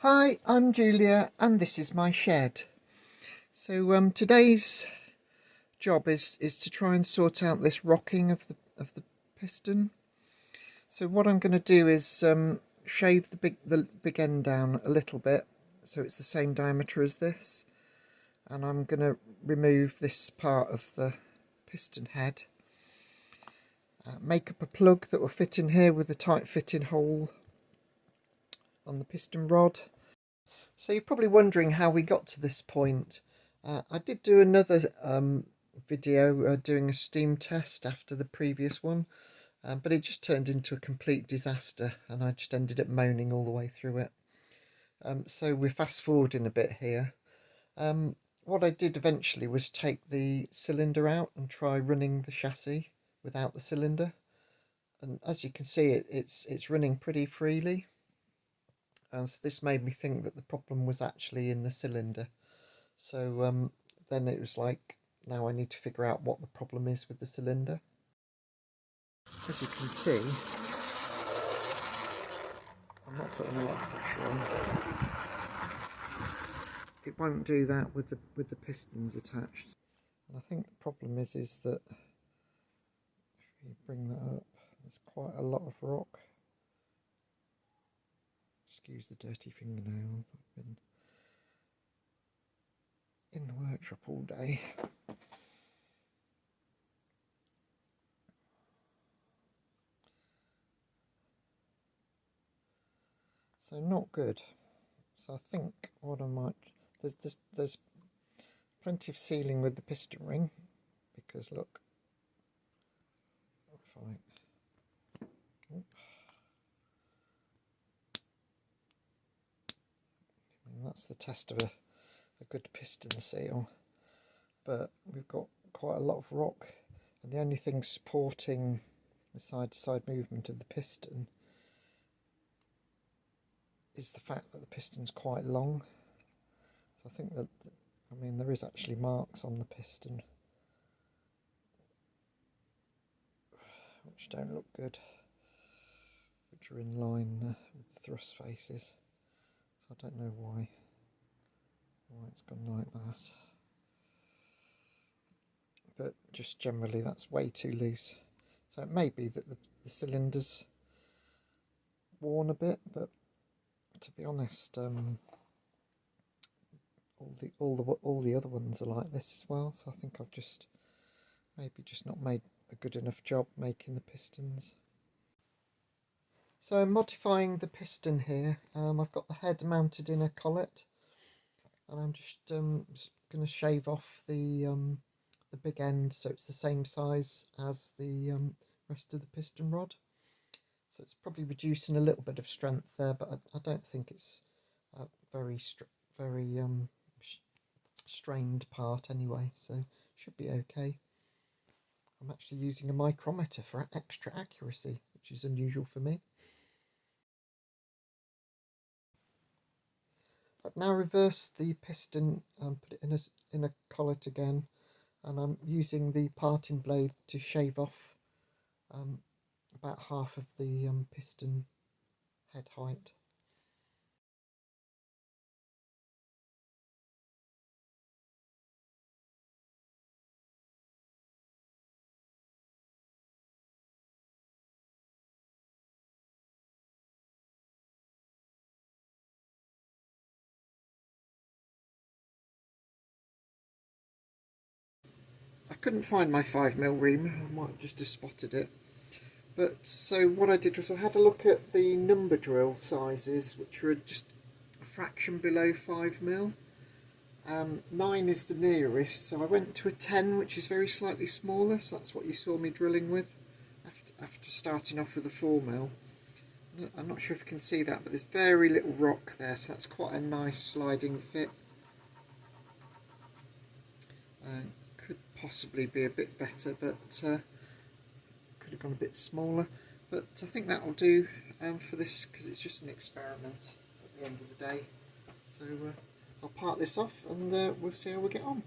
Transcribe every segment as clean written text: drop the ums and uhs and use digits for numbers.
Hi, I'm Julia and this is my shed. So today's job is to try and sort out this rocking of the piston. So what I'm going to do is shave the big end down a little bit so it's the same diameter as this, and I'm going to remove this part of the piston head. Make up a plug that will fit in here with a tight fitting hole on the piston rod. So you're probably wondering how we got to this point. I did do another video doing a steam test after the previous one, but it just turned into a complete disaster and I just ended up moaning all the way through it. So we're fast forwarding a bit here. What I did eventually was take the cylinder out and try running the chassis without the cylinder, and as you can see it's running pretty freely. So this made me think that the problem was actually in the cylinder. So then it was like, now I need to figure out what the problem is with the cylinder. As you can see, I'm not putting a lot of pressure on. It won't do that with the pistons attached. And I think the problem is that if you bring that up, there's quite a lot of rock. Excuse the dirty fingernails. I've been in the workshop all day. So not good. So I think what I might, there's plenty of sealing with the piston ring, because look, if that's the test of a good piston seal, but we've got quite a lot of rock, and the only thing supporting the side-to-side movement of the piston is the fact that the piston's quite long. So I think that, I mean, there is actually marks on the piston which don't look good, which are in line with the thrust faces. So I don't know why it's gone like that, but just generally that's way too loose. So it may be that the cylinder's worn a bit, but to be honest, all the other ones are like this as well. So I think I've just not made a good enough job making the pistons. So I'm modifying the piston here. I've got the head mounted in a collet, and I'm just going to shave off the big end so it's the same size as the rest of the piston rod. So it's probably reducing a little bit of strength there, but I don't think it's a very strained part anyway, so should be okay. I'm actually using a micrometer for extra accuracy, which is unusual for me. I've now reversed the piston and put it in a collet again, and I'm using the parting blade to shave off about half of the piston head height. I couldn't find my 5mm ream, I might just have spotted it. But so what I did was I had a look at the number drill sizes, which were just a fraction below 5mm. 9 is the nearest, so I went to a 10, which is very slightly smaller, so that's what you saw me drilling with after starting off with a 4mm. I'm not sure if you can see that, but there's very little rock there, so that's quite a nice sliding fit. Could possibly be a bit better, but could have gone a bit smaller. But I think that'll do for this, because it's just an experiment at the end of the day. So I'll part this off and we'll see how we get on.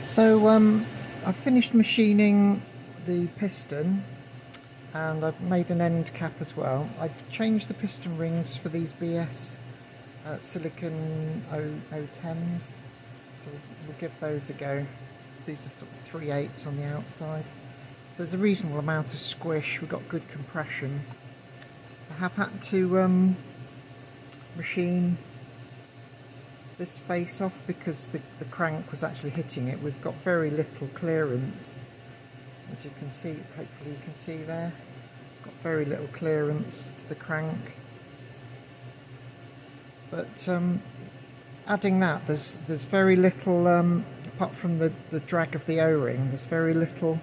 So I've finished machining the piston, and I've made an end cap as well. I changed the piston rings for these BS silicon 010s, so we'll give those a go. These are sort of 3/8 on the outside, so there's a reasonable amount of squish. We've got good compression. I have had to machine this face off because the crank was actually hitting it. We've got very little clearance, as you can see. Hopefully you can see there, got very little clearance to the crank, but adding that, there's very little, apart from the drag of the O-ring, there's very little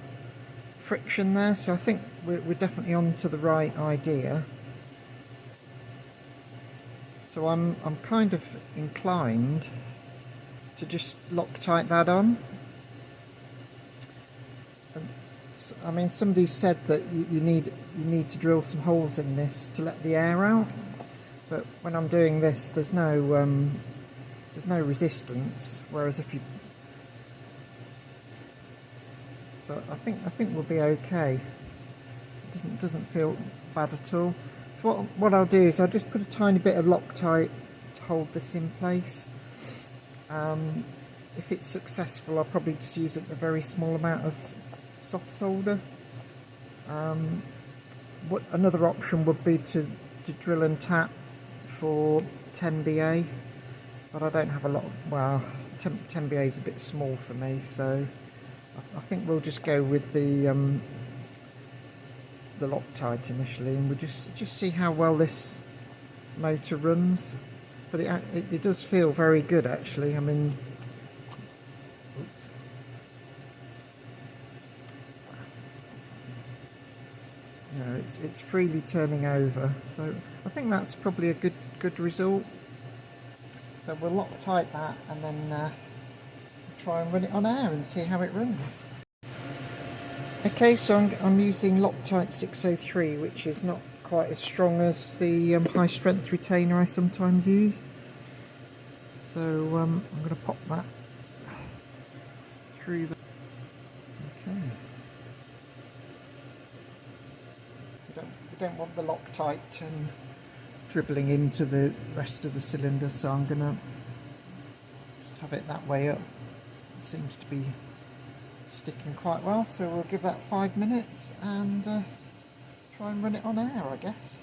friction there, so I think we're definitely on to the right idea. So I'm kind of inclined to just Loctite that on. And, I mean, somebody said that you need to drill some holes in this to let the air out, but when I'm doing this, there's no resistance. Whereas if you, so I think we'll be okay. It doesn't feel bad at all. So what I'll do is I'll just put a tiny bit of Loctite to hold this in place. If it's successful, I'll probably just use a very small amount of soft solder. Another option would be to drill and tap for 10 BA, but I don't have a lot of, well, 10 BA is a bit small for me, so I think we'll just go with the Loctite initially, and we'll just see how well this motor runs. But it does feel very good, actually. I mean, oops. You know, it's freely turning over, so I think that's probably a good result. So we'll Loctite that, and then try and run it on air and see how it runs. Okay, so I'm using Loctite 603, which is not quite as strong as the high strength retainer I sometimes use. So I'm going to pop that through the... Okay. We don't want the Loctite dribbling into the rest of the cylinder, so I'm going to just have it that way up. It seems to be sticking quite well, so we'll give that 5 minutes and try and run it on air, I guess.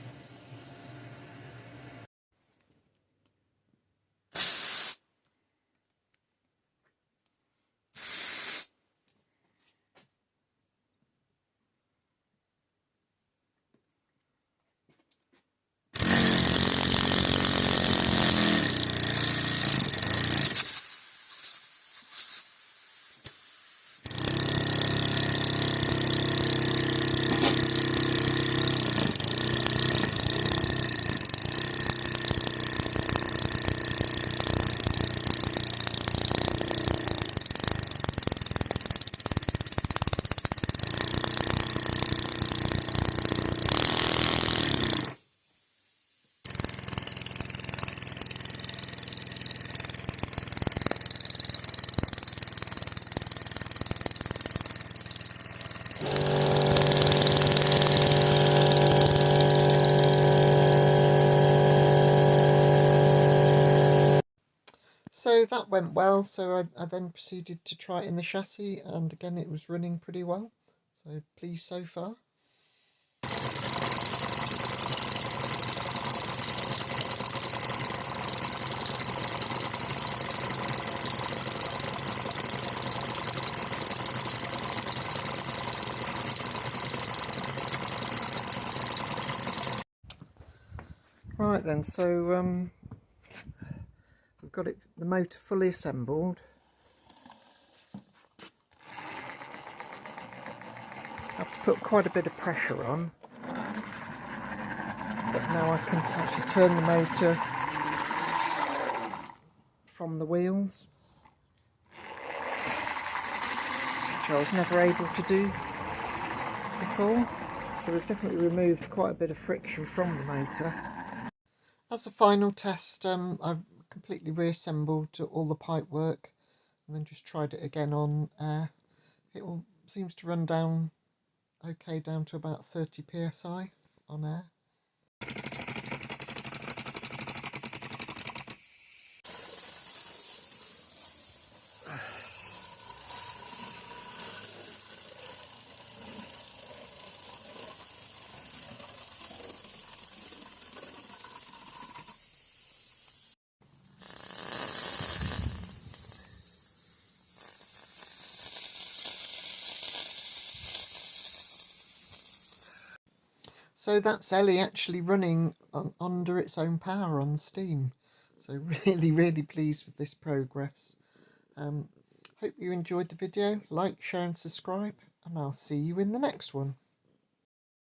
So that went well, so I then proceeded to try it in the chassis, and again it was running pretty well, so pleased so far. Right then, so we've got the motor fully assembled. I have to put quite a bit of pressure on, but now I can actually turn the motor from the wheels, which I was never able to do before. So we've definitely removed quite a bit of friction from the motor. As a final test, I've completely reassembled all the pipe work and then just tried it again on air. It all seems to run down okay down to about 30 psi on air. So that's Ellie actually running under its own power on steam. So really pleased with this progress. Hope you enjoyed the video. Like, share and subscribe, and I'll see you in the next one.